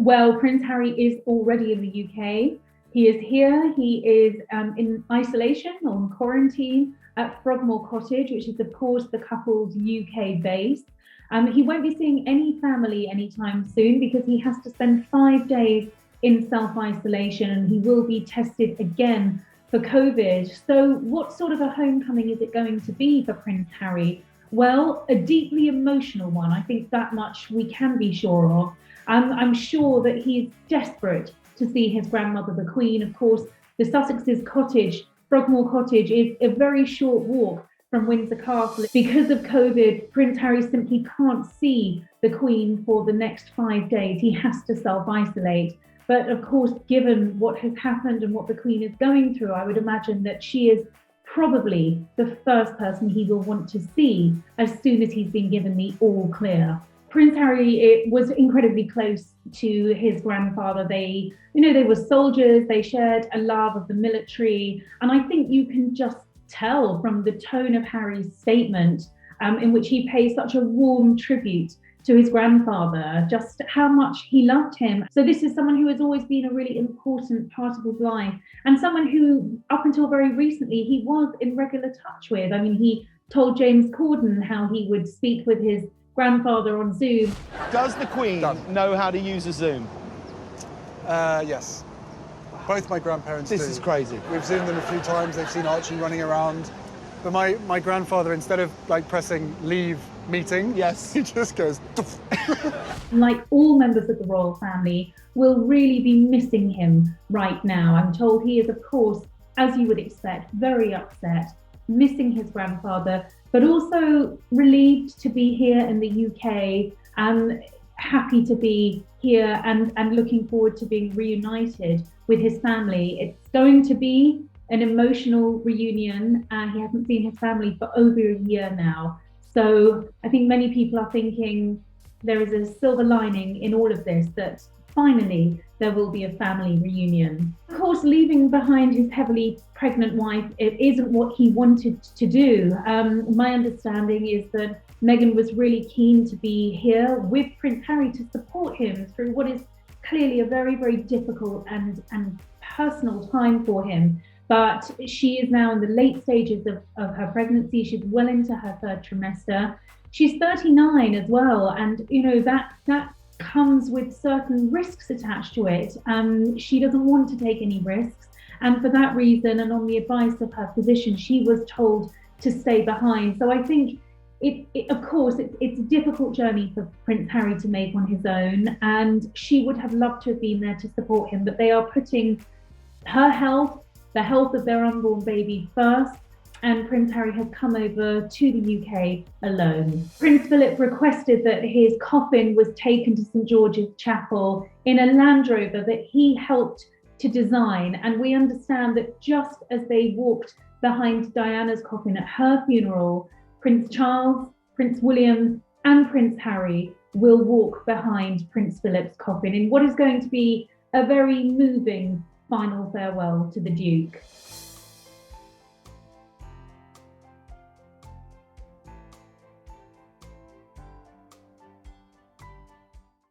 Well, Prince Harry is already in the UK. He is here. He is in isolation or in quarantine at Frogmore Cottage, which is, of course, the couple's UK base. He won't be seeing any family anytime soon because he has to spend 5 days in self-isolation, and he will be tested again for COVID. So what sort of a homecoming is it going to be for Prince Harry? Well, a deeply emotional one. I think that much we can be sure of. I'm sure that he's desperate to see his grandmother, the Queen. Of course, the Sussex's cottage, Frogmore Cottage, is a very short walk from Windsor Castle. Because of COVID, Prince Harry simply can't see the Queen for the next 5 days. He has to self-isolate. But of course, given what has happened and what the Queen is going through, I would imagine that she is probably the first person he will want to see as soon as he's been given the all clear. Prince Harry was incredibly close to his grandfather. They were soldiers. They shared a love of the military. And I think you can just tell from the tone of Harry's statement, in which he pays such a warm tribute to his grandfather, just how much he loved him. So this is someone who has always been a really important part of his life, and someone who, up until very recently, he was in regular touch with. I mean, he told James Corden how he would speak with his grandfather on Zoom. Does the Queen know how to use a Zoom? Yes. Both my grandparents do. This is crazy. We've Zoomed them a few times. They've seen Archie running around. But my grandfather, instead of pressing leave meeting, yes, he just goes. Like all members of the royal family, will really be missing him right now. I'm told he is, of course, as you would expect, very upset, missing his grandfather, but also relieved to be here in the UK and happy to be here and looking forward to being reunited with his family. It's going to be an emotional reunion, and he hasn't seen his family for over a year now. So I think many people are thinking there is a silver lining in all of this, that finally there will be a family reunion. Of course, leaving behind his heavily pregnant wife, it isn't what he wanted to do. My understanding is that Meghan was really keen to be here with Prince Harry to support him through what is clearly a very, very difficult and personal time for him. But she is now in the late stages of her pregnancy. She's well into her third trimester. She's 39 as well. And, that comes with certain risks attached to it. She doesn't want to take any risks. And for that reason, and on the advice of her physician, she was told to stay behind. So I think, of course, it's a difficult journey for Prince Harry to make on his own. And she would have loved to have been there to support him. But they are putting her health, the health of their unborn baby first, and Prince Harry has come over to the UK alone. Prince Philip requested that his coffin was taken to St George's Chapel in a Land Rover that he helped to design, and we understand that just as they walked behind Diana's coffin at her funeral, Prince Charles, Prince William and Prince Harry will walk behind Prince Philip's coffin in what is going to be a very moving final farewell to the Duke.